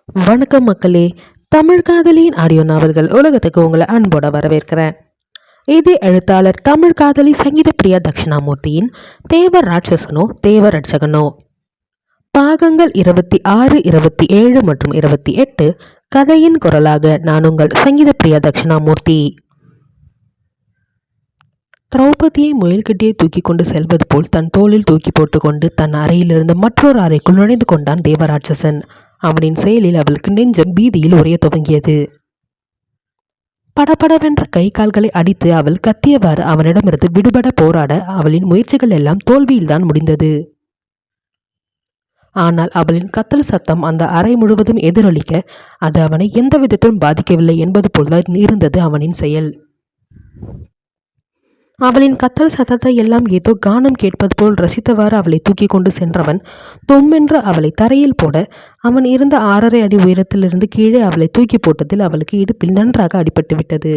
வணக்கம் மக்களே. தமிழ் காதலியின் ஆடியோ நாவல்கள் உலகத்துக்கு உங்களை அன்போட வரவேற்கிறேன். இது எழுத்தாளர் தமிழ் காதலி சங்கீத பிரியா தட்சிணாமூர்த்தியின் தேவர் ராட்சசனோ தேவர் ரட்சகனோ பாகங்கள் 26, 27 மற்றும் 28. கதையின் குரலாக நான் உங்கள் சங்கீத பிரியா தட்சிணாமூர்த்தி. திரௌபதியை முயல்கிட்டியை தூக்கி கொண்டு செல்வது போல் தன் தோளில் தூக்கி போட்டுக்கொண்டு தன் அறையிலிருந்து மற்றொரு அறைக்குள் நுழைந்து கொண்டான் தேவராட்சசன். அவனின் செயலில் அவளுக்கு நெஞ்சம் பீதியில் உறைய துவங்கியது. படபடவென்ற கை கால்களை அடித்து அவள் கத்தியவாறு அவனிடமிருந்து விடுபட போராட அவளின் முயற்சிகள் எல்லாம் தோல்வியில்தான் முடிந்தது. ஆனால் அவளின் கத்தல் சத்தம் அந்த அறை முழுவதும் எதிரொலிக்க அது அவனை எந்த விதத்திலும் பாதிக்கவில்லை என்பது போல்தான் இருந்தது அவனின் செயல். அவளின் கத்தல் சத்தத்தை எல்லாம் ஏதோ கானம் கேட்பது போல் ரசித்தவாறு அவளை தூக்கி கொண்டு சென்றவன் தொம்மென்று அவளை தரையில் போட அவன் இருந்த 6.5 அடி உயரத்திலிருந்து கீழே அவளை தூக்கி போட்டதில் அவளுக்கு இடுப்பில் நன்றாக அடிபட்டு விட்டது.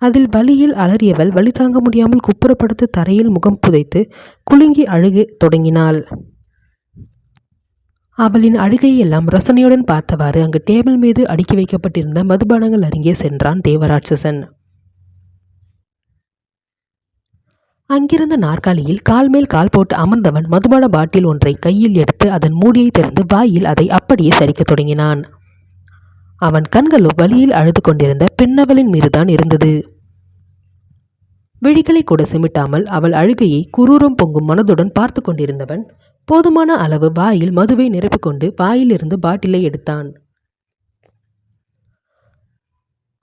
அதில் வலியில் அலறியவள் வலி தாங்க முடியாமல் குப்புறப்படுத்து தரையில் முகம் புதைத்து குலுங்கி அழுக தொடங்கினாள். அவளின் அழுகையெல்லாம் ரசனையுடன் பார்த்தவாறு அங்கு டேபிள் மீது அடுக்கி வைக்கப்பட்டிருந்த மதுபானங்கள் அருகே சென்றான் தேவராட்சசன். அங்கிருந்த நாற்காலியில் கால் மேல் கால் போட்டு அமர்ந்தவன் மதுபான பாட்டில் ஒன்றை கையில் எடுத்து அதன் மூடியை திறந்து வாயில் அதை அப்படியே சரிக்கத் தொடங்கினான். அவன் கண்களோ வலியில் அழுது கொண்டிருந்த பெண்ணவளின் மீதுதான் இருந்தது. விழிகளை கூட சிமிட்டாமல் அவள் அழுகையை குரூரம் பொங்கும் மனதுடன் பார்த்து கொண்டிருந்தவன் போதுமான அளவு வாயில் மதுவை நிரப்பிக்கொண்டு வாயிலிருந்து பாட்டிலை எடுத்தான்.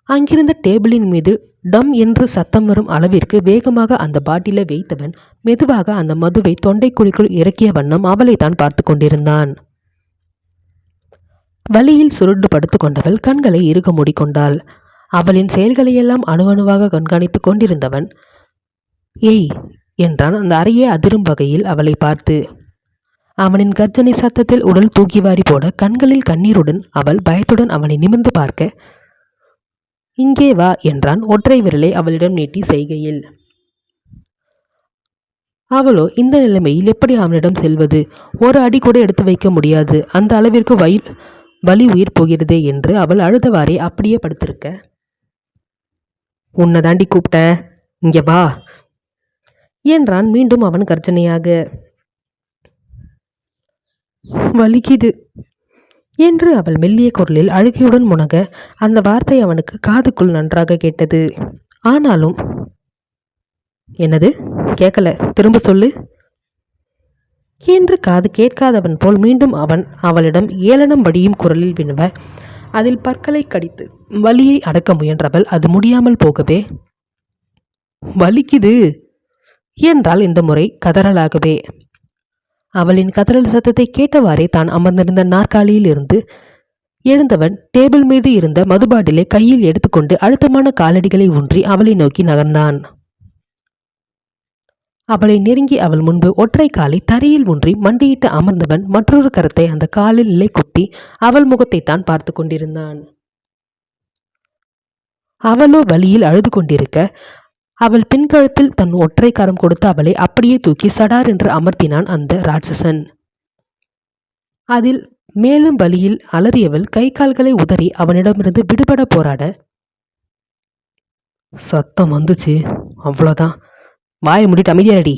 அங்கிருந்த டேபிளின் மீது டம் என்று சத்தம் வரும் அளவிற்கு வேகமாக அந்த பாட்டிலை வைத்தவன் மெதுவாக அந்த மதுவை தொண்டைக்குழிக்குள் இறக்கிய வண்ணம் அவளை தான் பார்த்து கொண்டிருந்தான். வலியில் சுருண்டு படுத்து கொண்டவள் கண்களை இறுக மூடிக்கொண்டாள். அவளின் செயல்களையெல்லாம் அணுவணுவாக கண்காணித்து கொண்டிருந்தவன் ஏய் என்றான் அந்த அறையே அதிரும் வகையில் அவளை பார்த்து. அவனின் கர்ஜனை சத்தத்தில் உடல் தூக்கி வாரி போட கண்களில் கண்ணீருடன் அவள் பயத்துடன் அவனை நிமிர்ந்து பார்க்க இங்கே வா என்றான் ஒற்றை விரலை அவளிடம் நீட்டி செய்கையில். அவளோ இந்த நிலைமையில் எப்படி அவனிடம் செல்வது? ஒரு அடி கூட எடுத்து வைக்க முடியாது, அந்த அளவிற்கு வலி உயிர் போகிறதே என்று அவள் அழுதவாறே அப்படியே படுத்திருக்க. உன்னை தாண்டி கூப்பிட்ட, இங்க வா என்றான் மீண்டும் அவன் கர்ஜனையாக. வலிக்குது என்று அவள் மெல்லிய குரலில் அழுகையுடன் முனக அந்த வார்த்தை அவனுக்கு காதுக்குள் நன்றாக கேட்டது. ஆனாலும் என்னது கேட்கல, திரும்ப சொல்லு என்று காது கேட்காதவன் போல் மீண்டும் அவன் அவளிடம் ஏளனம் வடியும் குரலில் வினவ அதில் பற்களை கடித்து வலியை அடக்க முயன்றவள் அது முடியாமல் போகவே வலிக்குது என்றால் இந்த முறை கதறலாகவே. அவளின் கதறல் சத்தத்தை கேட்டவாறே தான் அமர்ந்திருந்த நாற்காலியில் இருந்து எழுந்தவன் டேபிள் மீது இருந்த மதுபாட்டிலை கையில் எடுத்துக்கொண்டு அழுத்தமான காலடிகளை ஊன்றி அவளை நோக்கி நகர்ந்தான். அவளை நெருங்கி அவள் முன்பு ஒற்றை காலை தரையில் ஊன்றி மண்டியிட்டு அமர்ந்தவன் மற்றொரு கரத்தை அந்த காலில் நிலை குத்தி அவள் முகத்தை தான் பார்த்து கொண்டிருந்தான். அவளோ வலியில் அழுது கொண்டிருக்க அவள் பின்கழுத்தில் தன் ஒற்றை கரம் கொடுத்து அவளை அப்படியே தூக்கி சடார் என்று அமர்த்தினான் அந்த ராட்சசன். அதில் மேலும் வலியில் அலறியவள் கை கால்களை உதறி அவனிடமிருந்து விடுபட போராட சத்தம் வந்துச்சு, அவ்வளோதான், வாயை முடிட்டு அமைதியாடி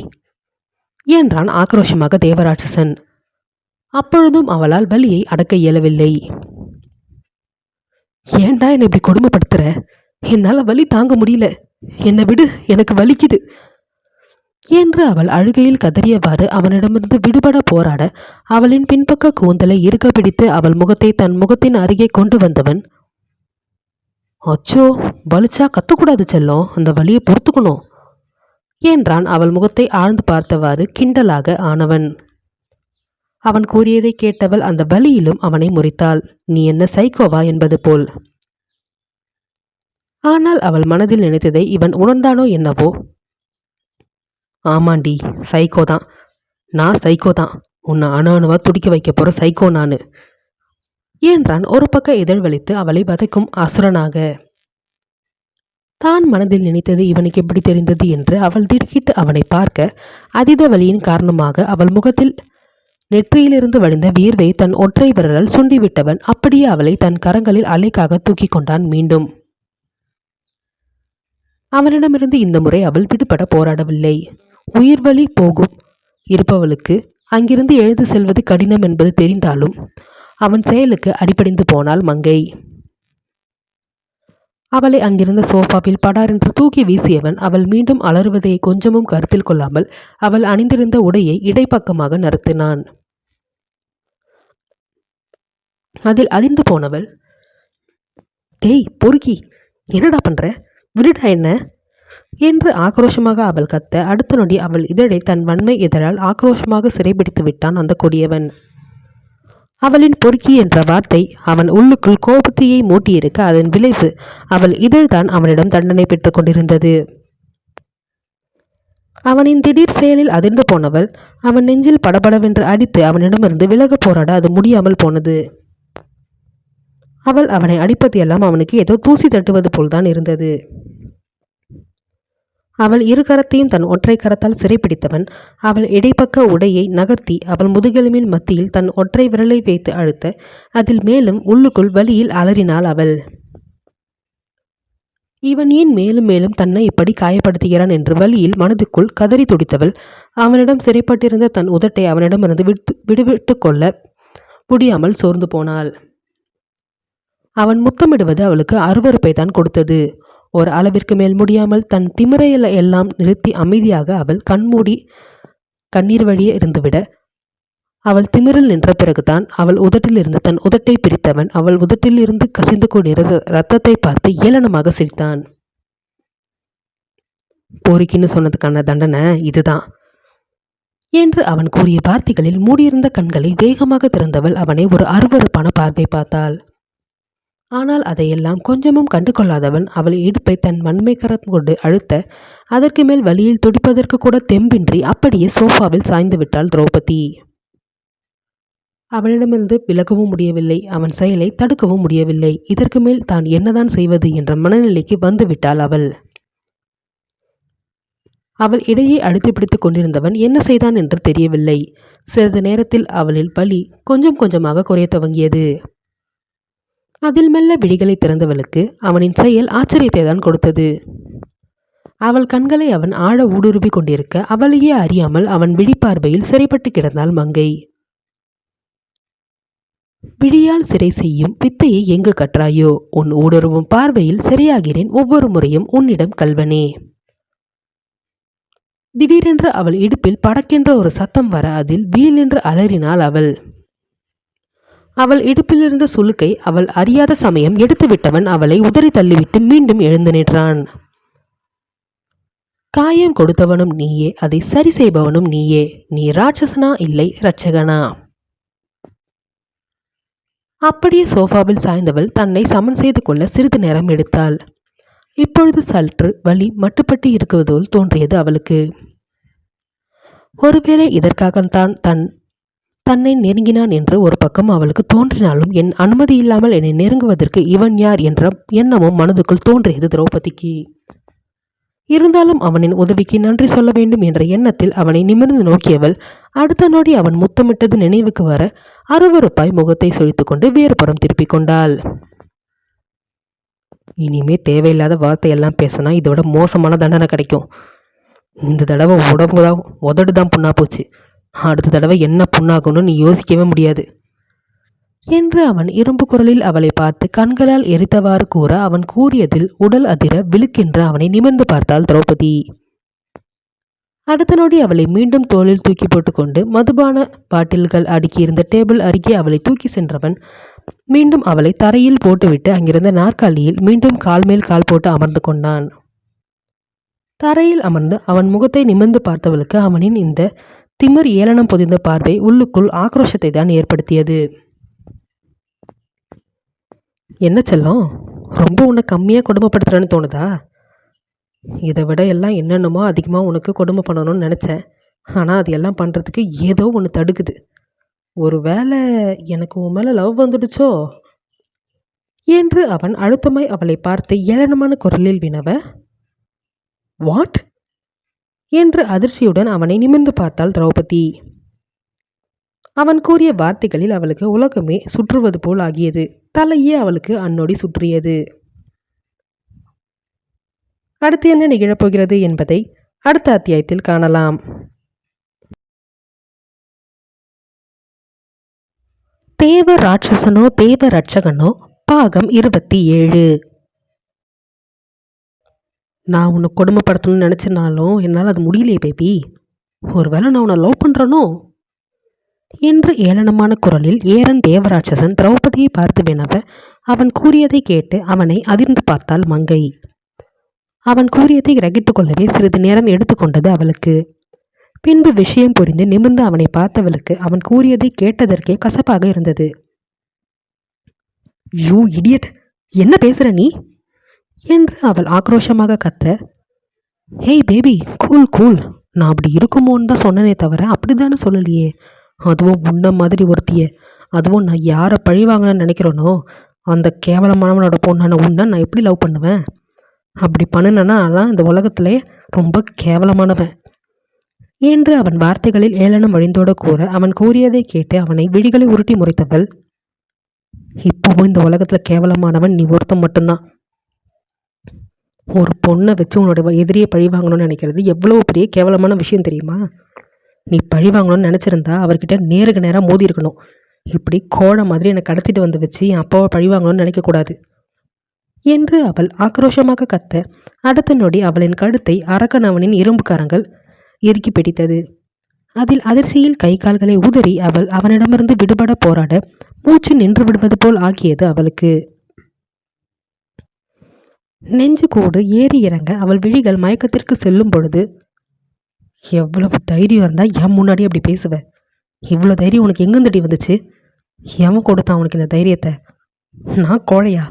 என்றான் ஆக்ரோஷமாக தேவராட்சசன். அப்பொழுதும் அவளால் வலியை அடக்க இயலவில்லை. ஏண்டா என்னை இப்படி கொடுமைப்படுத்துற? என்னால வலி தாங்க முடியல, என்னை விடு, எனக்கு வலிக்குது என்று அவள் அழுகையில் கதறியவாறு அவனிடமிருந்து விடுபட போராட அவளின் பின்பக்க கூந்தலை இறுக பிடித்து அவள் முகத்தை தன் முகத்தின் அருகே கொண்டு வந்தவன் அச்சோ, வலிச்சா கத்தக்கூடாது செல்லம், அந்த வலியை பொறுத்துக்கணும் என்றான் அவள் முகத்தை ஆழ்ந்து பார்த்தவாறு கிண்டலாக ஆனவன். அவன் கூறியதை கேட்டவள் அந்த வலியிலும் அவனை முறித்தாள். நீ என்ன சைக்கோவா என்பது போல். ஆனால் அவள் மனதில் நினைத்ததை இவன் உணர்ந்தானோ என்னவோ. ஆமாண்டி, சைக்கோதான், நான் சைக்கோதான், உன்னை அணுவா துடிக்க வைக்க போற சைக்கோ நானு என்றான் ஒரு பக்க இதழ் வலித்து அவளை வதைக்கும் அசுரனாக. தான் மனதில் நினைத்தது இவனுக்கு எப்படி தெரிந்தது என்று அவள் திடுக்கிட்டு அவனை பார்க்க அதீத வலியின் காரணமாக அவள் முகத்தில் நெற்றியிலிருந்து வழிந்த வியர்வை தன் ஒற்றை விரலால் சுண்டிவிட்டவன் அப்படியே அவளை தன் கரங்களில் அலைக்காக தூக்கி கொண்டான். மீண்டும் அவனிடமிருந்து இந்த முறை அவள் விடுபட போராடவில்லை. உயிர்வழி போகும் இருப்பவளுக்கு அங்கிருந்து எழுந்து செல்வது கடினம் என்பது தெரிந்தாலும் அவன் செயலுக்கு அடிபடிந்து போனாள் மங்கை. அவளை அங்கிருந்த சோஃபாவில் படாரென்று தூக்கி வீசியவன் அவள் மீண்டும் அலறுவதை கொஞ்சமும் கருத்தில் கொள்ளாமல் அவள் அணிந்திருந்த உடையை இடைப்பக்கமாக நடத்தினான். அதில் அதிர்ந்து போனவள், டேய் பொறுக்கி, என்னடா பண்ற, விடுடா என்ன என்று ஆக்ரோஷமாக அவள் கத்த, அடுத்த நொடி அவள் இதழை தன் வன்மை இதழால் ஆக்ரோஷமாக சிறைபிடித்து விட்டான் அந்த கொடியவன். அவளின் பொறுக்கி என்ற வார்த்தை அவன் உள்ளுக்குள் கோபத்தையை மூட்டியிருக்க அதன் விளைவு அவள் இதழ்தான் அவனிடம் தண்டனை பெற்றுக் கொண்டிருந்தது. அவனின் திடீர் செயலில் அதிர்ந்து போனவள் அவன் நெஞ்சில் படபடவென்று அடித்து அவனிடமிருந்து விலக போராட அது முடியாமல் போனது. அவள் அவனை அடிப்பது எல்லாம் அவனுக்கு ஏதோ தூசி தட்டுவது போல்தான் இருந்தது. அவள் இரு கரத்தையும் தன் ஒற்றை கரத்தால் சிறைப்பிடித்தவன் அவள் இடைப்பக்க உடையை நகர்த்தி அவள் முதுகெலும்பின் மத்தியில் தன் ஒற்றை விரலை வைத்து அழுத்த அதில் மேலும் உள்ளுக்குள் வலியில் அலறினாள் அவள். இவன் ஏன் மேலும் மேலும் தன்னை இப்படி காயப்படுத்துகிறான் என்று வலியில் மனதுக்குள் கதறி துடித்தவள் அவனிடம் சிறைப்பட்டிருந்த தன் உதட்டை அவனிடமிருந்து விடுவிட்டு கொள்ள முடியாமல் சோர்ந்து போனாள். அவன் முத்தமிடுவது அவளுக்கு அருவருப்பை தான் கொடுத்தது. ஒரு அளவிற்கு மேல் முடியாமல் தன் திமிரையில எல்லாம் நிறுத்தி அமைதியாக அவள் கண்மூடி கண்ணீர் வழியே இருந்துவிட அவள் திமிரில் நின்ற பிறகுதான் அவள் உதட்டில் இருந்து தன் உதட்டை பிரித்தவன் அவள் உதட்டில் இருந்து கசிந்து கொண்டிருந்த இரத்தத்தை பார்த்து ஏளனமாக சிரித்தான். போரிக்கின்னு சொன்னதுக்கான தண்டனை இதுதான் என்று அவன் கூறிய வார்த்தைகளில் மூடியிருந்த கண்களை வேகமாக திறந்தவள் அவனை ஒரு அருவருப்பான பார்வை பார்த்தாள். ஆனால் அதையெல்லாம் கொஞ்சமும் கண்டு கொள்ளாதவன் அவள் இடுப்பை தன் வன்மை கரம் கொண்டு அழுத்த அதற்கு மேல் வலியில் துடிப்பதற்கு கூட தெம்பின்றி அப்படியே சோஃபாவில் சாய்ந்து விட்டாள் திரௌபதி. அவனிடமிருந்து விலகவும் முடியவில்லை, அவன் செயலை தடுக்கவும் முடியவில்லை. இதற்கு மேல் தான் என்னதான் செய்வது என்ற மனநிலைக்கு வந்து விட்டாள் அவள். அவள் இடையே அழுத்தி பிடித்துக் கொண்டிருந்தவன் என்ன செய்தான் என்று தெரியவில்லை. சிறிது நேரத்தில் அவளில் வலி கொஞ்சம் கொஞ்சமாக குறைய துவங்கியது. அதில் மெல்ல விழிகளை திறந்தவளுக்கு அவனின் செயல் ஆச்சரியத்தை தான் கொடுத்தது. அவள் கண்களை அவன் ஆழ ஊடுருவி கொண்டிருக்க அவளையே அறியாமல் அவன் விழிப்பார்வையில் சிறைப்பட்டு கிடந்தாள் மங்கை. விழியால் சிறை செய்யும் வித்தையை எங்கு கற்றாயோ, உன் ஊடுருவும் பார்வையில் சிறையாகிறேன் ஒவ்வொரு முறையும் உன்னிடம் கல்வனே. திடீரென்று அவள் இடுப்பில் படக்கென்ற ஒரு சத்தம் வர அதில் வீல் என்று அலறினாள் அவள். அவள் இடுப்பிலிருந்த சுளுக்கை அவள் அறியாத சமயம் எடுத்துவிட்டவன் அவளை உதறி தள்ளிவிட்டு மீண்டும் எழுந்து நின்றான். காயம் கொடுத்தவனும் நீயே, அதை சரி செய்பவனும் நீயே. நீ ராட்சசனா இல்லை இரட்சகனா? அப்படியே சோஃபாவில் சாய்ந்தவள் தன்னை சமன் செய்து கொள்ள சிறிது நேரம் எடுத்தாள். இப்பொழுது சற்று வலி மட்டுப்பட்டு இருக்குவதோல் தோன்றியது அவளுக்கு. ஒருவேளை இதற்காகத்தான் தன்னை நெருங்கினான் என்று ஒரு பக்கம் அவளுக்கு தோன்றினாலும் என் அனுமதி இல்லாமல் என்னை நெருங்குவதற்கு இவன் யார் என்ற எண்ணமும் மனதுக்குள் தோன்றியது திரௌபதிக்கு. இருந்தாலும் அவனின் உதவிக்கு நன்றி சொல்ல வேண்டும் என்ற எண்ணத்தில் அவனை நிமிர்ந்து நோக்கியவள் அடுத்த நொடி அவன் முத்தமிட்டது நினைவுக்கு வர அருவருப்பாய் முகத்தை சொலித்துக்கொண்டு வேறு புறம் திருப்பிக் கொண்டாள். இனிமே தேவையில்லாத வார்த்தையெல்லாம் பேசினா இதோட மோசமான தண்டனை கிடைக்கும். இந்த தடவை உடம்புதான் உதடுதான் புண்ணா போச்சு, அடுத்த தடவை என்ன புண்ணாகும்னு நீ யோசிக்கவே முடியாது என்று அவன் இரும்பு குரலில் அவளை பார்த்து கண்களால் எரித்தவாறு கூற அவன் கூறியதில் உடல் அதிர விழுக்கென்று அவனை நிமிர்ந்து பார்த்தாள் திரௌபதி. அடுத்த நொடி அவளை மீண்டும் தோளில் தூக்கி போட்டுக்கொண்டு மதுபான பாட்டில்கள் அடுக்கியிருந்த டேபிள் அருகே அவளை தூக்கி சென்றவன் மீண்டும் அவளை தரையில் போட்டுவிட்டு அங்கிருந்த நாற்காலியில் மீண்டும் கால் மேல் கால் போட்டு அமர்ந்து கொண்டான். தரையில் அமர்ந்து அவன் முகத்தை நிமிர்ந்து பார்த்தவளுக்கு அவனின் இந்த திமிர் ஏளனம் பொதிந்த பார்வை உள்ளுக்குள் ஆக்ரோஷத்தை தான் ஏற்படுத்தியது. என்ன செல்லம், ரொம்ப உன்னை கம்மியாக கொடுமைப்படுத்துறேன்னு தோணுதா? இதை விட எல்லாம் என்னென்னமோ அதிகமாக உனக்கு கொடுமை பண்ணணும்னு நினச்சேன். ஆனால் அது எல்லாம் பண்ணுறதுக்கு ஏதோ ஒன்று தடுக்குது. ஒரு வேளை எனக்கு உன் மேலே லவ் வந்துடுச்சோ என்று அவன் அழுத்தமாய் அவளை பார்த்து ஏளனமான குரலில் வினவ, வாட் என்று அதிர்ச்சியுடன் அவனை நிமிர்ந்து பார்த்தாள் திரௌபதி. அவன் கூறிய வார்த்தைகளில் அவளுக்கு உலகமே சுற்றுவது போல் ஆகியது. தலையே அவளுக்கு அந்நொடி சுற்றியது. அடுத்து என்ன நிகழப்போகிறது என்பதை அடுத்த அத்தியாயத்தில் காணலாம். தேவ ராட்சசனோ தேவ ரட்சகனோ பாகம் 27. நான் உன்னை கொடுமைப்படுத்தணும்னு நினச்சினாலும் என்னால் அது முடியலையே பேபி. ஒருவேளை நான் உன்னை லவ் பண்ணுறனோ என்று ஏளனமான குரலில் ஏரன் தேவராட்சசன் திரௌபதியை பார்த்து வினவ, அவன் கூறியதை கேட்டு அவனை அதிர்ந்து பார்த்தாள் மங்கை. அவன் கூறியதை கிரகித்து கொள்ளவே சிறிது நேரம் எடுத்துக்கொண்டது அவளுக்கு. பின்பு விஷயம் புரிந்து நிமிர்ந்து அவனை பார்த்தவளுக்கு அவன் கூறியதை கேட்டதற்கே கசப்பாக இருந்தது. யூ இடியட், என்ன பேசுற நீ என்று அவள் ஆக்ரோஷமாக கத்த, ஹேய் பேபி, கூல் கூல், நான் அப்படி இருக்குமோன்னு தான் சொன்னனே தவிர அப்படித்தானே சொல்லலையே. அதுவும் உன்ன மாதிரி ஒருத்திய, அதுவும் நான் யாரை பழி வாங்கணும்னு நினைக்கிறேனோ அந்த கேவலமானவனோட பொண்ணான உன்னை நான் எப்படி லவ் பண்ணுவேன்? அப்படி பண்ணுனா அதான் இந்த உலகத்திலே ரொம்ப கேவலமானவன் என்று அவன் வார்த்தைகளில் ஏளனம் வழிந்தோட கூற, அவன் கூறியதை கேட்டு அவனை விழிகளை உருட்டி முறைத்தவள், இப்போவும் இந்த உலகத்துல கேவலமானவன் நீ ஒருத்தன் மட்டும்தான். ஒரு பொண்ணை வச்சு உன்னோட எதிரியை பழி வாங்கணும்னு நினைக்கிறது எவ்வளவு பெரிய கேவலமான விஷயம் தெரியுமா? நீ பழி வாங்கணும்னு நினச்சிருந்தா அவர்கிட்ட நேருக்கு நேராக மோதி இருக்கணும். இப்படி கோழை மாதிரி என்னை கடத்திட்டு வந்து வச்சு என் அப்பாவை பழி வாங்கணும்னு நினைக்கக்கூடாது என்று அவள் ஆக்ரோஷமாக கத்த, அடுத்த நொடி அவளின் கழுத்தை அரக்கனவனின் இரும்புக்காரங்கள் இறுக்கி பிடித்தது. அதில் அதிர்ச்சியில் கை கால்களை உதறி அவள் அவனிடமிருந்து விடுபட போராட மூச்சு நின்று விடுவது போல் ஆகியது அவளுக்கு. நெஞ்சு கூடு ஏறி இறங்க அவள் விழிகள் மயக்கத்திற்கு செல்லும் பொழுது, எவ்வளவு தைரியம் இருந்தால் என் முன்னாடி அப்படி பேசுவ? இவ்வளோ தைரியம் உனக்கு எங்கேருந்துடி வந்துச்சு? எவன் கொடுத்தான் உனக்கு இந்த தைரியத்தை? நான் கோழையா?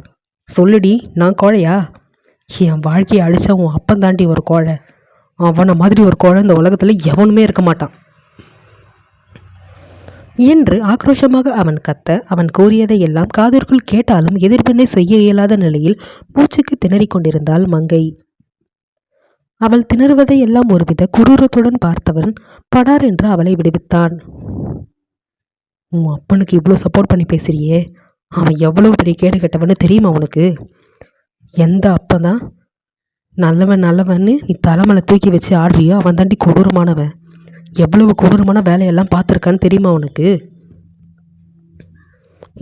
சொல்லுடி, நான் கோழையா? என் வாழ்க்கையை அழிச்சா உன் அப்பன் தாண்டி ஒரு கோழை. அவனை மாதிரி ஒரு கோழை இந்த உலகத்தில் எவனுமே இருக்க மாட்டான் என்று ஆக்ரோஷமாக அவன் கத்த, அவன் கூறியதை எல்லாம் காதிற்குள் கேட்டாலும் எதிர்வினை செய்ய இயலாத நிலையில் மூச்சுக்கு திணறிக் கொண்டிருந்தாள் மங்கை. அவள் திணறுவதை எல்லாம் ஒருவித குரூரத்துடன் பார்த்தவன் படார் என்று அவளை விடுவித்தான். உன் அப்பனுக்கு இவ்வளோ சப்போர்ட் பண்ணி பேசுறியே, அவன் எவ்வளவு பெரிய கேடு கெட்டவன்னு தெரியுமா உனக்கு? எந்த அப்பதான் நல்லவன் நல்லவன்னு நீ தலைமலை தூக்கி வச்சு ஆடுறியோ அவன் தாண்டி கொடூரமானவன். எவ்வளவு கொடூரமான வேலையெல்லாம் பார்த்துருக்கான்னு தெரியுமா உனக்கு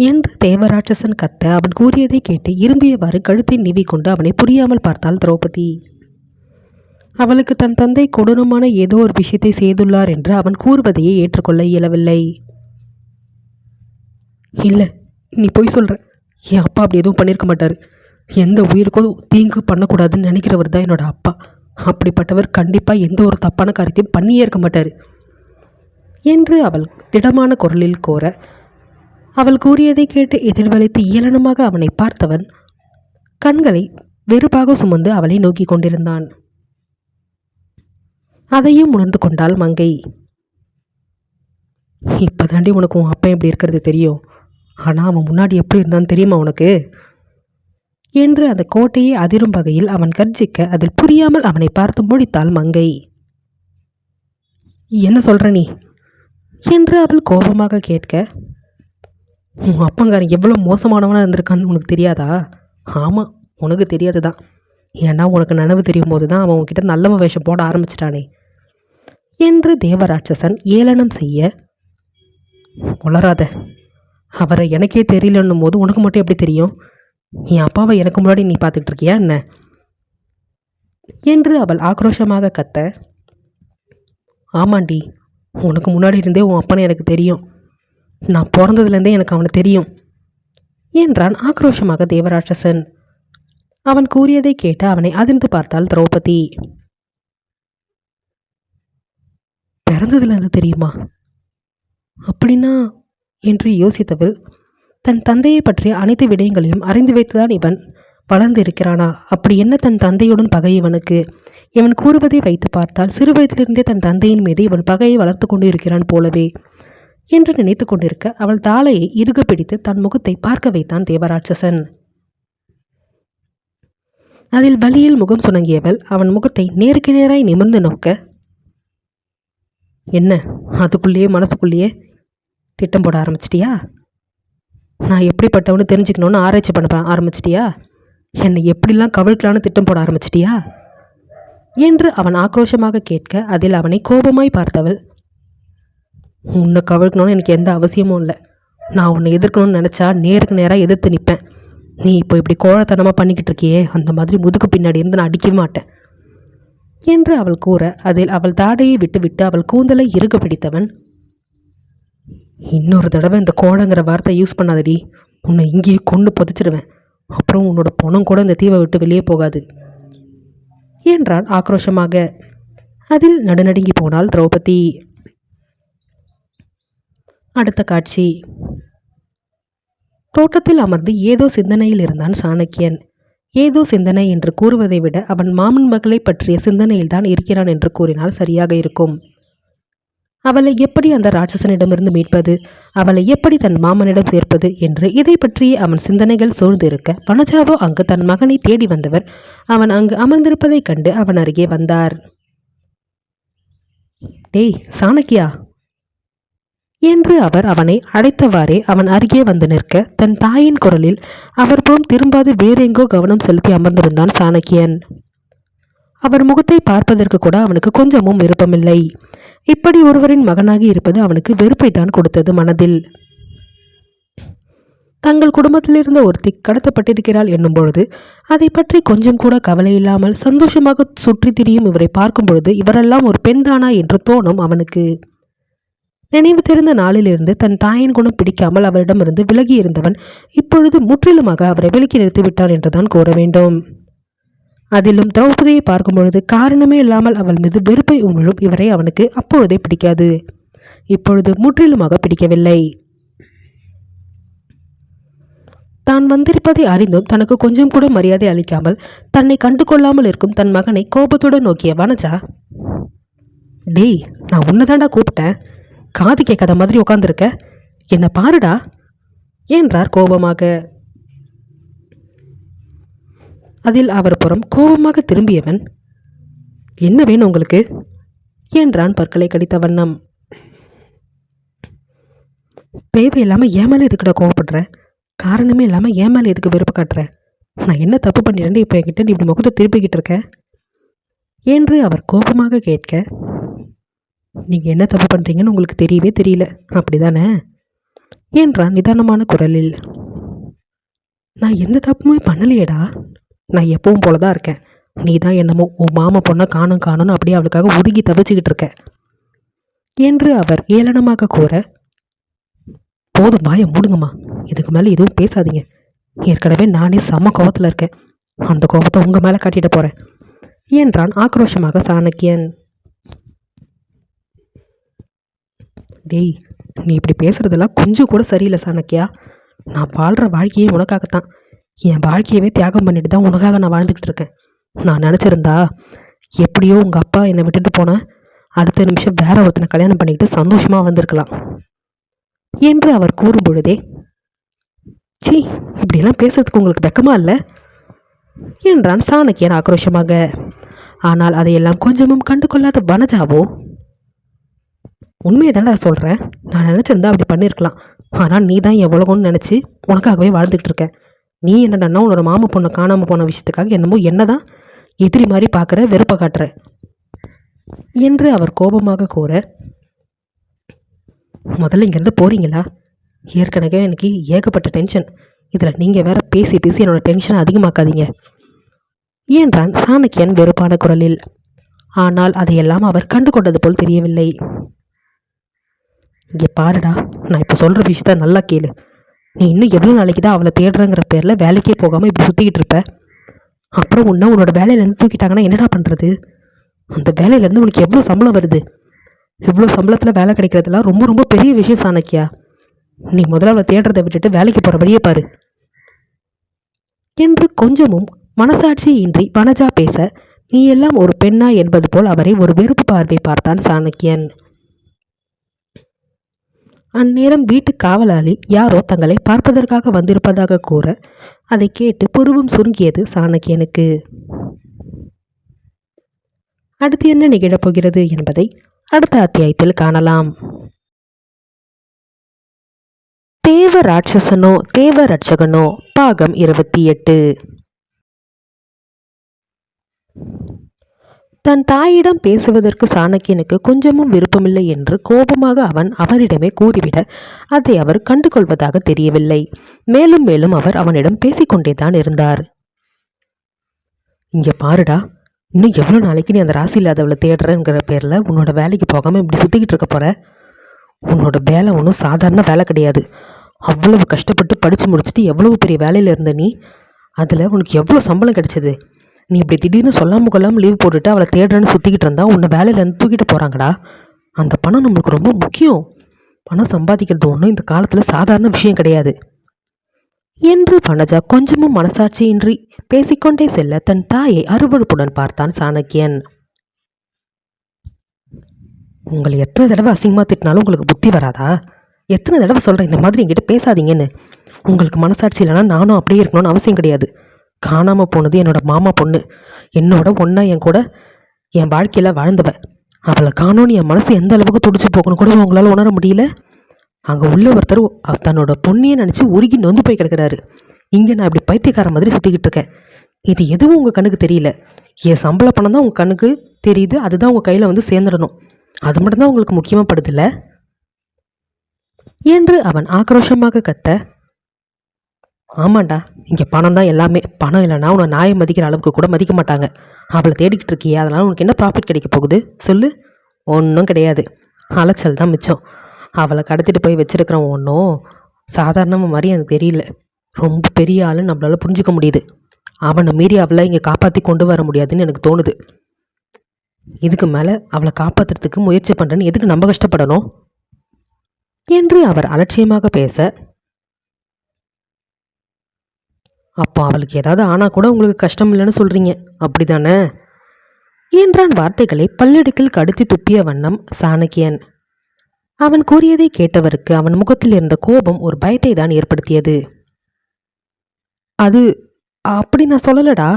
என்று தேவராட்சசன் கத்த, அவன் கூறியதை கேட்டு இரும்பியவாறு கழுத்தை நீவிக்கொண்டு அவனை புரியாமல் பார்த்தாள் திரௌபதி. அவளுக்கு தன் தந்தை கொடூரமான ஏதோ ஒரு விஷயத்தை செய்துள்ளார் என்று அவன் கூறுவதையே ஏற்றுக்கொள்ள இயலவில்லை. இல்லை, நீ போய் சொல்ற. என் அப்பா அப்படி எதுவும் பண்ணியிருக்க மாட்டார். எந்த உயிருக்கும் தீங்கு பண்ணக்கூடாதுன்னு நினைக்கிறவர் தான் என்னோட அப்பா. அப்படிப்பட்டவர் கண்டிப்பாக எந்த ஒரு தப்பான காரியத்தையும் பண்ணியே இருக்க மாட்டார் என்று அவள் திடமான குரலில் கூற, அவள் கூறியதை கேட்டு எதிர்வலித்து இயலனமாக அவனை பார்த்தவன் கண்களை வெறுப்பாக சுமந்து அவளை நோக்கி கொண்டிருந்தான். அதையும் உணர்ந்து கொண்டாள் மங்கை. இப்போதாண்டி உனக்கு உன் அப்பா எப்படி இருக்கிறது தெரியும், ஆனால் அவன் முன்னாடி எப்படி இருந்தான்னு தெரியுமா உனக்கு என்று அந்த கோட்டையை அதிரும் வகையில் அவன் கர்ஜிக்க, அதில் புரியாமல் அவனை பார்த்து முடித்தாள் மங்கை. என்ன சொல்ற நீ என்று அவள் கோபமாக கேட்க, உன் அப்பங்காரன் எவ்வளோ மோசமானவனாக இருந்திருக்கான்னு உனக்கு தெரியாதா? ஆமாம், உனக்கு தெரியாது தான். ஏன்னா உனக்கு நனவு தெரியும் போது தான் அவன் உன்கிட்ட நல்லவன் வேஷம் போட ஆரம்பிச்சிட்டானே என்று தேவராட்சசன் ஏளனம் செய்ய, உளராத, அவரை எனக்கே தெரியலன்னும் போது உனக்கு மட்டும் எப்படி தெரியும்? என் அப்பாவை எனக்கு முன்னாடி நீ பார்த்துட்டு இருக்கியா என்ன என்று அவள் ஆக்ரோஷமாக கத்த, ஆமாண்டி, உனக்கு முன்னாடி இருந்தே உன் அப்பனை எனக்கு தெரியும். நான் பிறந்ததுலேருந்தே எனக்கு அவனை தெரியும் என்றான் ஆக்ரோஷமாக தேவராட்சசன். அவன் கூறியதை கேட்டு அவனை அதிர்ந்து பார்த்தாள் திரௌபதி. பிறந்ததுலேருந்து தெரியுமா அப்படின்னா என்று யோசித்தவள், தன் தந்தையை பற்றிய அனைத்து விடயங்களையும் அறிந்து வைத்துதான் இவன் வளர்ந்து இருக்கிறானா? அப்படி என்ன தன் தந்தையுடன் பகை இவனுக்கு? இவன் கூறுவதை வைத்து பார்த்தால் சிறு வயதிலிருந்தே தன் தந்தையின் மீது இவன் பகையை வளர்த்து கொண்டு இருக்கிறான் போலவே என்று நினைத்து கொண்டிருக்க, அவள் தாளையை இறுக பிடித்து தன் முகத்தை பார்க்க வைத்தான் தேவராட்சசன். அதில் வலியில் முகம் சுணங்கியவள் அவன் முகத்தை நேருக்கு நேராய் நிமிர்ந்து நோக்க, என்ன அதுக்குள்ளேயே மனசுக்குள்ளேயே திட்டம் போட ஆரம்பிச்சிட்டியா? நான் எப்படிப்பட்டவனு தெரிஞ்சுக்கணுன்னு ஆராய்ச்சி பண்ண ஆரம்பிச்சிட்டியா? என்னை எப்படிலாம் கவிழ்க்கலான்னு திட்டம் போட ஆரம்பிச்சிட்டியா என்று அவன் ஆக்ரோஷமாக கேட்க, அதில் அவனை கோபமாய் பார்த்தவள், உன்னை கவிழ்க்கணும்னு எனக்கு எந்த அவசியமும் இல்லை. நான் உன்னை எதிர்க்கணும்னு நினச்சா நேருக்கு நேராக எதிர்த்து நிற்பேன். நீ இப்போ இப்படி கோழத்தனமாக பண்ணிக்கிட்டு இருக்கியே, அந்த மாதிரி முதுகு பின்னாடி இருந்து நான் அடிக்கவே மாட்டேன் என்று அவள் கூற, அதில் அவள் தாடையை விட்டு அவள் கூந்தலை இறுக பிடித்தவன், இன்னொரு தடவை இந்த கோழங்கிற வார்த்தை யூஸ் பண்ணாதடி, உன்னை இங்கேயே கொண்டு புதைச்சிடுவேன். அப்புறம் உன்னோட பணம் கூட இந்த தீவை விட்டு வெளியே போகாது என்றான் ஆக்ரோஷமாக. அதில் நடுநடுங்கி போனாள் திரௌபதி. அடுத்த காட்சி. தோட்டத்தில் அமர்ந்து ஏதோ சிந்தனையில் இருந்தான் சாணக்கியன். ஏதோ சிந்தனை என்று கூறுவதை விட அவன் மாமன் மகளை பற்றிய சிந்தனையில்தான் இருக்கிறான் என்று கூறினால் சரியாக இருக்கும். அவளை எப்படி அந்த ராட்சசனிடமிருந்து மீட்பது, அவளை எப்படி தன் மாமனிடம் சேர்ப்பது என்று இதை பற்றியே அவன் சிந்தனைகள் சூழ்ந்திருக்க, வனஜாவோ அங்கு தன் மகனை தேடி வந்தவர் அவன் அங்கு அமர்ந்திருப்பதைக் கண்டு அவன் அருகே வந்தார். டேய் சாணக்கியா என்று அவர் அவனை அழைத்தவாறே அவன் அருகே வந்து நிற்க, தன் தாயின் குரலில் அவர் போம் திரும்பாது வேறெங்கோ கவனம் செலுத்தி அமர்ந்திருந்தான் சாணக்கியன். அவர் முகத்தை பார்ப்பதற்கு கூட அவனுக்கு கொஞ்சமும் விருப்பமில்லை. இப்படி ஒருவரின் மகனாகி இருப்பது அவனுக்கு வெறுப்பை தான் கொடுத்தது மனதில். தங்கள் குடும்பத்திலிருந்த ஒருத்தி கடத்தப்பட்டிருக்கிறாள் என்னும் பொழுது அதை பற்றி கொஞ்சம் கூட கவலை இல்லாமல் சந்தோஷமாக சுற்றி திரியும் இவரை பார்க்கும் பொழுது இவரெல்லாம் ஒரு பெண்தானா என்று தோணும் அவனுக்கு. நினைவு தெரிந்த நாளிலிருந்து தன் தாயின் குணம் பிடிக்காமல் அவரிடமிருந்து விலகி இருந்தவன் இப்பொழுது முற்றிலுமாக அவரை விலக்கி நிறுத்திவிட்டான் என்றுதான் கூற வேண்டும். அதிலும் திரௌபதியை பார்க்கும் பொழுது காரணமே இல்லாமல் அவள் மீது வெறுப்பை உமிழும் இவரை அவனுக்கு அப்பொழுதே பிடிக்காது. இப்பொழுது முற்றிலுமாக பிடிக்கவில்லை. தான் வந்திருப்பதை அறிந்தும் தனக்கு கொஞ்சம் கூட மரியாதை அளிக்காமல் தன்னை கண்டு கொள்ளாமல் இருக்கும் தன் மகனை கோபத்துடன் நோக்கிய வனஜா, டேய் நான் உன்னதாண்டா கூப்பிட்டேன், காது கேட்காத மாதிரி உட்காந்துருக்க, என்ன பாருடா என்றார் கோபமாக. அதில் அவர் புறம் கோபமாக திரும்பியவன், என்ன வேணும் உங்களுக்கு என்றான் பற்களை கடித்த வண்ணம். தேவையில்லாமல் ஏன் மேலே எதுக்கிட்ட கோவப்படுற, காரணமே இல்லாமல் ஏன் மேலே எதுக்கு வெறுப்பு காட்டுற, நான் என்ன தப்பு பண்ணிட்டேன்னு இப்போ என்கிட்ட நீ இப்படி முகத்தை திருப்பிக்கிட்டு இருக்க என்று அவர் கோபமாக கேட்க, நீங்கள் என்ன தப்பு பண்ணுறீங்கன்னு உங்களுக்கு தெரியவே தெரியல அப்படிதானே என்றான் நிதானமான குரலில். நான் எந்த தப்புமே பண்ணலையேடா, நான் எப்பவும் போல தான் இருக்கேன், நீ தான் என்னமோ உன் மாமா பொண்ணை காணும்னு அப்படியே அவளுக்காக உருகி தவிச்சுக்கிட்டு இருக்க என்று அவர் ஏளனமாக கூற, போதும் வாயை மூடுங்கம்மா, இதுக்கு மேலே எதுவும் பேசாதீங்க, ஏற்கனவே நானே செம்ம கோபத்தில் இருக்கேன், அந்த கோபத்தை உங்கள் மேலே காட்டிட போகிறேன் என்றான் ஆக்ரோஷமாக சாணக்கியன். டேய் நீ இப்படி பேசுறதெல்லாம் கொஞ்சம் கூட சரியில்லை சாணக்கியா, நான் வாழ்கிற வாழ்க்கையே உனக்காகத்தான், என் வாழ்க்கையவே தியாகம் பண்ணிட்டு தான் உனக்காக நான் வாழ்ந்துக்கிட்டு இருக்கேன். நான் நினச்சிருந்தா எப்படியோ உங்கள் அப்பா என்னை விட்டுட்டு போனேன், அடுத்த நிமிஷம் வேற ஒருத்தனை கல்யாணம் பண்ணிக்கிட்டு சந்தோஷமாக வந்திருக்கலாம் என்று அவர் கூறும் பொழுதே, சீ இப்படியெல்லாம் பேசுறதுக்கு உங்களுக்கு வெக்கமா இல்லை என்றான் சாணக்கியன் ஆக்ரோஷமாக. ஆனால் அதையெல்லாம் கொஞ்சமும் கண்டு கொள்ளாத வனஜாவோ, உண்மையை தானே சொல்கிறேன், நான் நினச்சிருந்தா அப்படி பண்ணியிருக்கலாம், ஆனால் நீ தான் என் உலகம்னு நினச்சி உனக்காகவே வாழ்ந்துக்கிட்டு இருக்கேன், நீ என்னடா உன்னோட மாமா பொண்ணை காணாமல் போன விஷயத்துக்காக என்னமோ என்னதான் எதிரி மாதிரி பார்க்குற, வெறுப்பை காட்டுற என்று அவர் கோபமாக கூற, முதல்ல இங்கேருந்து போகிறீங்களா, ஏற்கனவே எனக்கு ஏகப்பட்ட டென்ஷன், இதில் நீங்கள் வேற பேசி என்னோட டென்ஷனை அதிகமாக்காதீங்க என்றான் சாணக்கியன் வெறுப்பான குரலில். ஆனால் அதையெல்லாம் அவர் கண்டு கொண்டது போல் தெரியவில்லை. இங்கே பாருடா, நான் இப்போ சொல்கிற விஷயத்த நல்லா கேளு, நீ இன்னும் எவ்வளோ நாளைக்கு தான் அவளை தேடுறங்கிற பேரில் வேலைக்கே போகாமல் இப்படி சுற்றிக்கிட்டு இருப்ப, அப்புறம் உன்னோட வேலையிலேருந்து தூக்கிட்டாங்கன்னா என்னடா பண்ணுறது, அந்த வேலையிலேருந்து உனக்கு எவ்வளோ சம்பளம் வருது, இவ்வளோ சம்பளத்தில் வேலை கிடைக்கிறதுலாம் ரொம்ப ரொம்ப பெரிய விஷயம் சாணக்கியா, நீ முதல்ல அவளை தேடுறதை விட்டுட்டு வேலைக்கு போகிற வழியே பாரு என்று கொஞ்சமும் மனசாட்சியின்றி வனஜா பேச, நீ எல்லாம் ஒரு பெண்ணா என்பது போல் அவரை ஒரு வெறுப்பு பார்வை பார்த்தான் சாணக்கியன். அந்நேரம் வீட்டு காவலாளி யாரோ தங்களை பார்ப்பதற்காக வந்திருப்பதாக கூற, அதை கேட்டு புருவம் சுருங்கியது சாணக்கியனுக்கு. அடுத்து என்ன நிகழப்போகிறது என்பதை அடுத்த அத்தியாயத்தில் காணலாம். தேவ ராட்சசனோ தேவ ரட்சகனோ பாகம் 28. தன் தாயிடம் பேசுவதற்கு சாணக்கியனுக்கு கொஞ்சமும் விருப்பமில்லை என்று கோபமாக அவன் அவரிடமே கூறிவிட அதை அவர் கண்டுகொள்வதாக தெரியவில்லை. மேலும் மேலும் அவர் அவனிடம் பேசிக்கொண்டேதான் இருந்தார். இங்க பாருடா, இன்னும் எவ்வளோ நாளைக்கு நீ அந்த ராசி இல்லாதவளை தேடுறங்கிற பேரில் உன்னோட வேலைக்கு போகாமல் இப்படி சுற்றிக்கிட்டு இருக்க போற? உன்னோட வேலை ஒன்றும் சாதாரண வேலை கிடையாது. அவ்வளவு கஷ்டப்பட்டு படித்து முடிச்சுட்டு எவ்வளவு பெரிய வேலையில் இருந்த நீ, அதில் உனக்கு எவ்வளோ சம்பளம் கிடைச்சது? நீ இப்படி திடீர்னு சொல்லாமல் கொள்ளாமல் லீவ் போட்டுட்டு அவளை தேடுறேன்னு சுற்றிக்கிட்டு இருந்தா உன்னை வேலையிலேருந்து தூக்கிட்டு போகிறாங்கடா. அந்த பணம் நம்மளுக்கு ரொம்ப முக்கியம். பணம் சம்பாதிக்கிறது ஒன்றும் இந்த காலத்தில் சாதாரண விஷயம் கிடையாது என்று வனஜா கொஞ்சமும் மனசாட்சியின்றி பேசிக்கொண்டே செல்ல தன் தாயை அருவருப்புடன் பார்த்தான் சாணக்கியன். உங்களை எத்தனை தடவை அசிங்கமாக திட்டினாலும் உங்களுக்கு புத்தி வராதா? எத்தனை தடவை சொல்கிறேன் இந்த மாதிரி என்கிட்ட பேசாதீங்கன்னு? உங்களுக்கு மனசாட்சி இல்லைனா நானும் அப்படியே இருக்கணும்னு அவசியம் கிடையாது. காணாமல் போனது என்னோட மாமா பொண்ணு. என்னோட ஒன்றா என் கூட என் வாழ்க்கையில் வாழ்ந்தவ. அவளை காணோன்னு என் மனசு எந்த அளவுக்கு துடிச்சு போகணும் கூட உங்களால் உணர முடியல. அங்கே உள்ள ஒருத்தர் தன்னோட பொண்ணையை நினச்சி உருகி நொந்து போய் கிடக்கிறாரு. இங்கே நான் இப்படி பைத்தியக்கார மாதிரி சுற்றிக்கிட்டு இருக்கேன். இது எதுவும் உங்கள் கண்ணுக்கு தெரியல. என் சம்பள பணம் தான் உங்கள் கண்ணுக்கு தெரியுது. அதுதான் உங்கள் கையில் வந்து சேர்ந்துடணும். அது மட்டும்தான் உங்களுக்கு முக்கியமாக படுதில்ல என்று அவன் ஆக்ரோஷமாக கத்த, ஆமாண்டா, இங்கே பணம் தான் எல்லாமே. பணம் இல்லைனா உன்னை நாயை மதிக்கிற அளவுக்கு கூட மதிக்க மாட்டாங்க. அவளை தேடிக்கிட்டு இருக்கியே, அதனால் உனக்கு என்ன ப்ராஃபிட் கிடைக்க போகுது சொல்லு? ஒன்றும் கிடையாது. அலைச்சல் தான் மிச்சம். அவளை கடத்திட்டு போய் வச்சிருக்கிறவன் ஒன்றும் சாதாரணமாக மாதிரி எனக்கு தெரியல. ரொம்ப பெரிய ஆளுன்னு நம்மளால புரிஞ்சுக்க முடியுது. அவனை மீறி அவளை இங்கே காப்பாற்றி கொண்டு வர முடியாதுன்னு எனக்கு தோணுது. இதுக்கு மேலே அவளை காப்பாற்றுறதுக்கு முயற்சி பண்ணுறேன்னு எதுக்கு நம்ம கஷ்டப்படணும் என்று அவர் அலட்சியமாக பேச, அப்போ அவளுக்கு ஏதாவது ஆனால் கூட உங்களுக்கு கஷ்டம் இல்லைன்னு சொல்கிறீங்க, அப்படி தானே என்றான் வார்த்தைகளை பல்லடுக்கில் கடுத்தி துப்பிய வண்ணம் சாணக்கியன். அவன் கூறியதை கேட்டவருக்கு அவன் முகத்தில் இருந்த கோபம் ஒரு பயத்தை தான் ஏற்படுத்தியது. அது அப்படி நான் சொல்லலடா.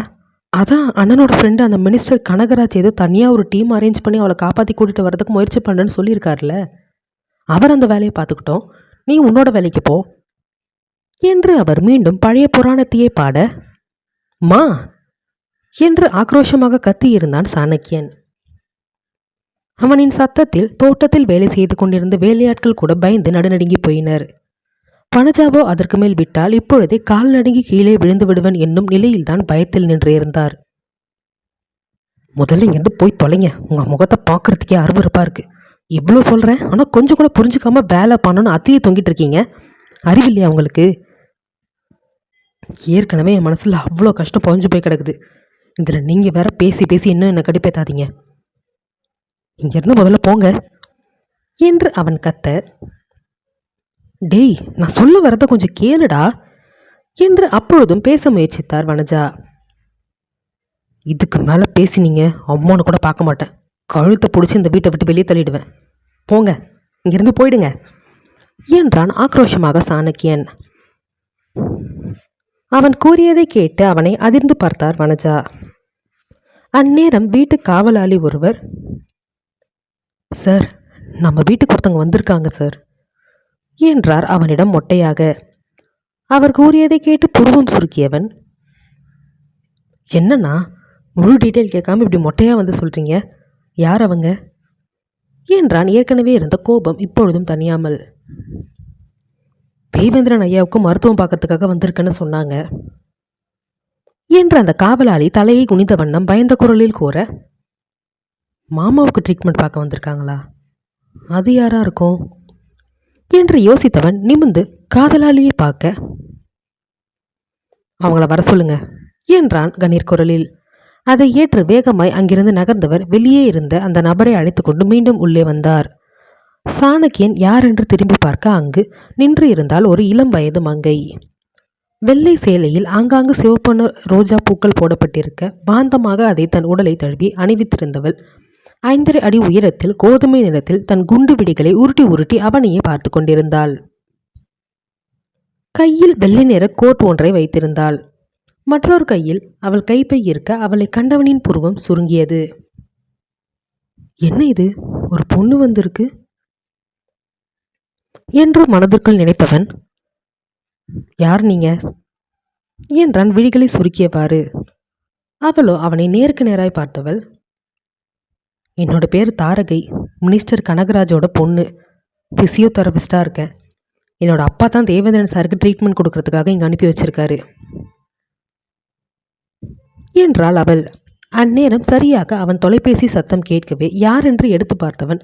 அதான் அண்ணனோட ஃப்ரெண்டு அந்த மினிஸ்டர் கனகராஜ் ஏதோ தனியாக ஒரு டீம் அரேஞ்ச் பண்ணி அவளை காப்பாற்றி கூட்டிகிட்டு வரதுக்கு முயற்சி பண்ணுறேன்னு சொல்லியிருக்காருல. அவர் அந்த வேலையை பார்த்துக்கிட்டோம், நீ உன்னோட வேலைக்கு போ என்று அவர் மீண்டும் பழைய புராணத்தையே பாட, மா என்று ஆக்ரோஷமாக கத்தியிருந்தான் சாணக்கியன். அவனின் சத்தத்தில் தோட்டத்தில் வேலை செய்து கொண்டிருந்த வேலையாட்கள் கூட பயந்து நடுநடுங்கி போயினர். வனஜாவோ அதற்கு மேல் விட்டால் இப்பொழுதே கால் நடுங்கி கீழே விழுந்து விடுவன் என்னும் நிலையில்தான் பயத்தில் நின்று இருந்தார். முதல்ல இங்கிருந்து போய் தொலைங்க. உங்க முகத்தை பார்க்கறதுக்கே அருவருப்பா இருக்கு. இவ்வளோ சொல்றேன், ஆனால் கொஞ்சம் கூட புரிஞ்சுக்காம வேலை பண்ணணும்னு அத்தையை தொங்கிட்டு இருக்கீங்க. அறிவில்லையா உங்களுக்கு? ஏற்கனவே என் மனசுல அவ்வளோ கஷ்டம் புகஞ்சு போய் கிடக்குது. இதுல நீங்க வேற பேசி பேசி இன்னும் என்னை கடுப்பேத்தாதீங்க. இங்கிருந்து முதல்ல போங்க என்று அவன் கத்த, டேய், நான் சொல்ல வரத கொஞ்சம் கேளுடா என்று அப்பொழுதும் பேச முயற்சித்தார் வனஜா. இதுக்கு மேல பேசினீங்க அம்மானு கூட பார்க்க மாட்டேன். கழுத்தை பிடிச்சி இந்த வீட்டை விட்டு வெளியே தள்ளிடுவேன். போங்க, இங்கிருந்து போயிடுங்க என்றான் ஆக்ரோஷமாக சாணக்கியன். அவன் கூறியதை கேட்டு அவனை அதிர்ந்து பார்த்தார் வனஜா. அந்நேரம் வீட்டு காவலாளி ஒருவர், சார், நம்ம வீட்டுக்கு ஒருத்தவங்க வந்திருக்காங்க சார் என்றார் அவனிடம் மொட்டையாக. அவர் கூறியதை கேட்டு புருவம் சுருக்கியவன், என்னன்னா முழு டீட்டெயில் கேட்காம இப்படி மொட்டையா வந்து சொல்றீங்க? யார் அவங்க என்றான் ஏற்கனவே இருந்த கோபம் இப்பொழுதும் தனியாமல். தேவேந்திரன் ஐயாவுக்கு மருத்துவம் பார்க்கறதுக்காக வந்திருக்குன்னு சொன்னாங்க என்று அந்த காவலாளி தலையை குனிந்த வண்ணம் பயந்த குரலில் கூற, மாமாவுக்கு ட்ரீட்மெண்ட் பார்க்க வந்திருக்காங்களா? அது யாரா இருக்கும் என்று யோசித்தவன் நிமிர்ந்து காதலாளியை பார்க்க, அவங்கள வர சொல்லுங்க என்றான் கணீர் குரலில். அதை ஏற்று வேகமாய் அங்கிருந்து நகர்ந்தவர் வெளியே இருந்த அந்த நபரை அழைத்து கொண்டு மீண்டும் உள்ளே வந்தார். சாணக்கியன் யார் என்று திரும்பி பார்க்க அங்கு நின்று இருந்தால் ஒரு இளம் வயது மங்கை. வெள்ளை சேலையில் ஆங்காங்கு சிவப்பான ரோஜா பூக்கள் போடப்பட்டிருக்க பாந்தமாக அதை தன் உடலை தழுவி அணிவித்திருந்தவள் 5.5 அடி உயரத்தில் கோதுமை நிறத்தில் தன் குண்டு விடிகளை உருட்டி உருட்டி அவனையே பார்த்து கொண்டிருந்தாள். கையில் வெள்ளை நிற கோட் ஒன்றை வைத்திருந்தாள். மற்றொரு கையில் அவள் கைப்பை இருக்க அவளை கண்டவனின் புருவம் சுருங்கியது. என்ன இது, ஒரு பொண்ணு வந்திருக்கு என்று மனதிற்குள் நினைத்தவன் யார் நீங்க என்றான் விழிகளை சுருக்கியவாறு. அவளோ அவனை நேருக்கு நேராய் பார்த்தவள், என்னோட பேர் தாரகை, மினிஸ்டர் கனகராஜோட பொண்ணு. ஃபிசியோதெரபிஸ்டாக இருக்கேன். என்னோட அப்பா தான் தேவேந்திரன் சாருக்கு ட்ரீட்மெண்ட் கொடுக்கறதுக்காக இங்கே அனுப்பி வச்சிருக்காரு என்றாள் அவள். அந்நேரம் சரியாக அவன் தொலைபேசி சத்தம் கேட்கவே யார் என்று எடுத்து பார்த்தவன்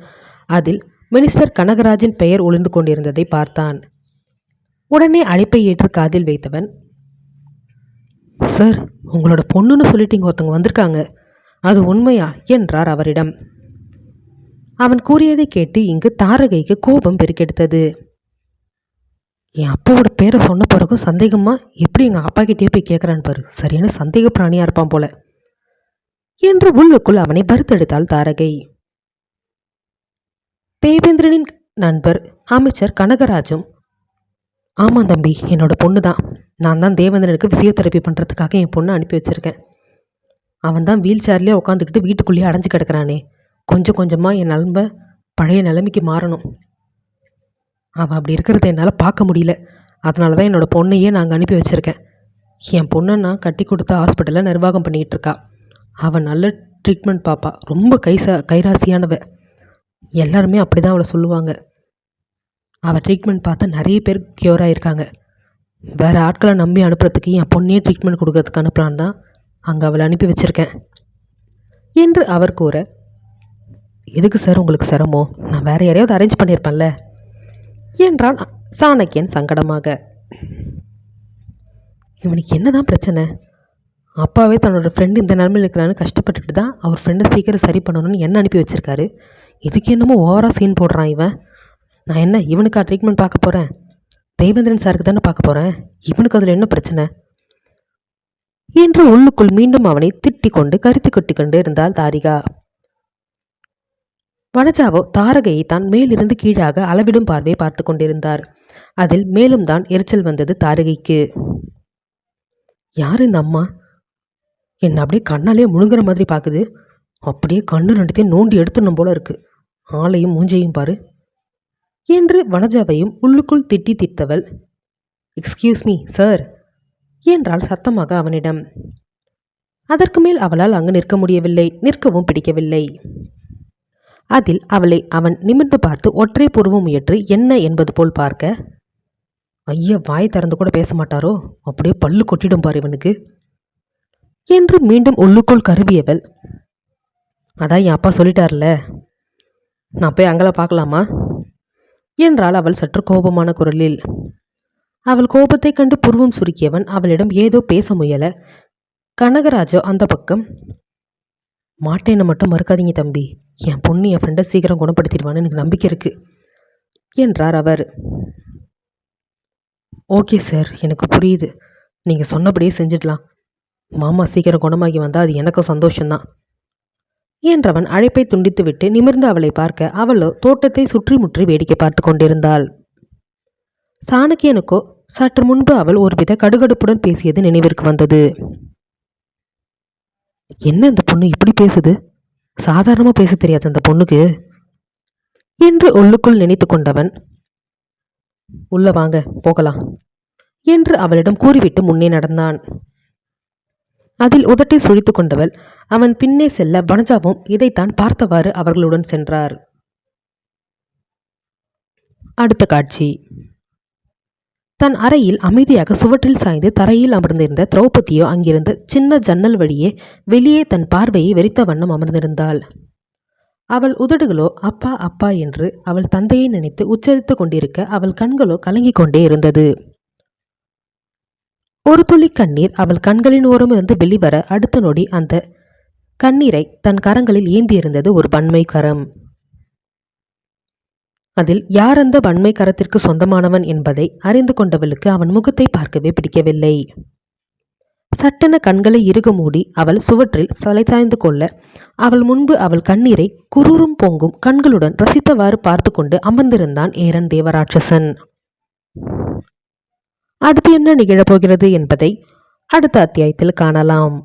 அதில் மினிஸ்டர் கனகராஜின் பெயர் ஒளிந்து கொண்டிருந்ததை பார்த்தான். உடனே அழைப்பை ஏற்று காதில் வைத்தவன், சார், உங்களோட பொண்ணுன்னு சொல்லிட்டு இங்கே ஒருத்தவங்க வந்திருக்காங்க, அது உண்மையா என்றார் அவரிடம். அவன் கூறியதை கேட்டு இங்கு தாரகைக்கு கோபம் பெருக்கெடுத்தது. என் அப்பாவோட பேரை சொன்ன பிறகும் சந்தேகமா எப்படி எங்கள் அப்பா கிட்டே போய் கேட்குறான்னு பாரு, சரியான சந்தேக பிராணியாக இருப்பான் போல என்று உள்ளுக்குள் அவனை பருத்தெடுத்தாள் தாரகை. தேவேந்திரனின் நண்பர் அமைச்சர் கனகராஜும், ஆமாம் தம்பி, என்னோட பொண்ணு தான். நான் தான் தேவேந்திரனுக்கு ஃபிசியோதெரப்பி பண்ணுறதுக்காக என் பொண்ணை அனுப்பி வச்சுருக்கேன். அவன் தான் வீல் சேர்லேயே உட்காந்துக்கிட்டு வீட்டுக்குள்ளேயே அடைஞ்சு கிடக்கிறானே. கொஞ்சம் கொஞ்சமாக என் நண்ப பழைய நிலைமைக்கு மாறணும். அவன் அப்படி இருக்கிறத என்னால் பார்க்க முடியல. அதனால தான் என்னோடய பொண்ணையே நாங்கள் அனுப்பி வச்சுருக்கேன். என் பொண்ணை நான் கட்டி கொடுத்த ஹாஸ்பிட்டலில் நிர்வாகம் பண்ணிகிட்டு இருக்கா. அவன் நல்ல ட்ரீட்மெண்ட் பாப்பா, ரொம்ப கைராசியானவ. எல்லாருமே அப்படி தான் அவளை சொல்லுவாங்க. அவள் ட்ரீட்மெண்ட் பார்த்தா நிறைய பேர் க்யூர் ஆகியிருக்காங்க. வேறு ஆட்களை நம்பி அனுப்புறதுக்கு என் பொண்ணையே ட்ரீட்மெண்ட் கொடுக்கறதுக்கு அனுப்பலான்னு தான் அங்கே அவளை அனுப்பி வச்சுருக்கேன் என்று அவர் கூற, எதுக்கு சார் உங்களுக்கு சிரமம்? நான் வேறு யாரையாவது அரேஞ்ச் பண்ணியிருப்பேன்ல என்றான் சாணக்கியன் சங்கடமாக. இவனுக்கு என்னதான் பிரச்சனை? அப்பாவே தன்னோட ஃப்ரெண்டு இந்த நிலமையில் இருக்கிறான்னு கஷ்டப்பட்டுட்டு தான் அவர் ஃப்ரெண்டை சீக்கிரம் சரி பண்ணணும்னு என்ன அனுப்பி வச்சுருக்காரு. இதுக்கு என்னமோ ஓவராக சீன் போடுறான் இவன். நான் என்ன இவனுக்கா ட்ரீட்மெண்ட் பார்க்க போகிறேன்? தேவேந்திரன் சாருக்கு தானே பார்க்க போகிறேன். இவனுக்கு அதில் என்ன பிரச்சனை என்று உள்ளுக்குள் மீண்டும் அவனை திட்டிக் கொண்டு கருத்து கொட்டி கொண்டு இருந்தாள் தாரிகா. வனஜாவோ தாரகையை தான் மேலிருந்து கீழாக அளவிடும் பார்வை பார்த்து கொண்டிருந்தார். அதில் மேலும் தான் எரிச்சல் வந்தது தாரகைக்கு. யார் இந்த அம்மா? என்ன அப்படியே கண்ணாலே முழுங்குற மாதிரி பார்க்குது. அப்படியே கண்ணு ரெண்டுத்தையும் நோண்டி எடுத்துடணும் போல இருக்கு. ஆளையும் மூஞ்சையும் பாரு என்று வனஜாவையும் உள்ளுக்குள் திட்டி திட்டவள், எக்ஸ்கியூஸ் மீ சார் என்றாள் சத்தமாக அவனிடம். அதற்கு மேல் அவளால் அங்கு நிற்க முடியவில்லை, நிற்கவும் பிடிக்கவில்லை. அதில் அவளை அவன் நிமிர்ந்து பார்த்து ஒற்றை புருவம் முயற்று என்ன என்பது போல் பார்க்க, ஐயா வாய் திறந்து கூட பேச மாட்டாரோ, அப்படியே பல்லு கொட்டிடும் பார் இவனுக்கு என்று மீண்டும் உள்ளுக்குள் கருவியவள், அதான் என் அப்பா சொல்லிட்டார்ல, நான் போய் அங்கே பார்க்கலாமா என்றாள் அவள் சற்று கோபமான குரலில். அவள் கோபத்தை கண்டு புருவம் சுருக்கியவன் அவளிடம் ஏதோ பேச முயல. கனகராஜோ அந்த பக்கம், மாட்டேன்னு மட்டும் மறுக்காதீங்க தம்பி, என் பொண்ணு என் ஃப்ரெண்டை சீக்கிரம் குணப்படுத்திடுவான்னு எனக்கு நம்பிக்கை இருக்கு என்றார் அவர். ஓகே சார், எனக்கு புரியுது, நீங்கள் சொன்னபடியே செஞ்சிடலாம். மாமா சீக்கிரம் குணமாகி வந்தால் அது எனக்கும் சந்தோஷம்தான் என்றவன் அழைப்பை துண்டித்துவிட்டு நிமிர்ந்து அவளை பார்க்க, அவளோ தோட்டத்தை சுற்றி முற்றி வேடிக்கை பார்த்து கொண்டிருந்தாள். சாணக்கியனுக்கோ சற்று முன்பு அவள் ஒருவித கடுகடுப்புடன் பேசியது நினைவிற்கு வந்தது. என்ன இந்த பொண்ணு இப்படி பேசுது? சாதாரணமாக பேச தெரியாது அந்த பொண்ணுக்கு என்று உள்ளுக்குள் நினைத்து கொண்டவன், உள்ள வாங்க போகலாம் என்று அவளிடம் கூறிவிட்டு முன்னே நடந்தான். அதில் உதட்டை சுழித்து கொண்டவள் அவன் பின்னே செல்ல வனஜாவும் இதைத்தான் பார்த்தவாறு அவர்களுடன் சென்றார். அடுத்த காட்சி. தன் அறையில் அமைதியாக சுவற்றில் சாய்ந்து தரையில் அமர்ந்திருந்த திரௌபதியோ அங்கிருந்த சின்ன ஜன்னல் வழியே வெளியே தன் பார்வையை வெறித்த வண்ணம் அமர்ந்திருந்தாள். அவள் உதடுகளோ அப்பா அப்பா என்று அவள் தந்தையை நினைத்து உச்சரித்து கொண்டிருக்க, அவள் கண்களோ கலங்கிக் கொண்டே இருந்தது. ஒரு துளி கண்ணீர் அவள் கண்களின் ஓரமிருந்து வெளிவர அடுத்த நொடி அந்த கண்ணீரை தன் கரங்களில் ஏந்தியிருந்தது ஒரு வன்மை கரம். அதில் யார் அந்த வன்மை கரத்திற்கு சொந்தமானவன் என்பதை அறிந்து கொண்டவளுக்கு அவன் முகத்தை பார்க்கவே பிடிக்கவில்லை. சட்டென கண்களை இறுக மூடி அவள் சுவற்றில் சலை சாய்ந்து கொள்ள, அவள் முன்பு அவள் கண்ணீரை குரூரும் பொங்கும் கண்களுடன் ரசித்தவாறு பார்த்து கொண்டு அமர்ந்திருந்தான் ஏரன் தேவராட்சசன். அடுத்து என்ன நிகழப்போகிறது என்பதை அடுத்த அத்தியாயத்தில் காணலாம்.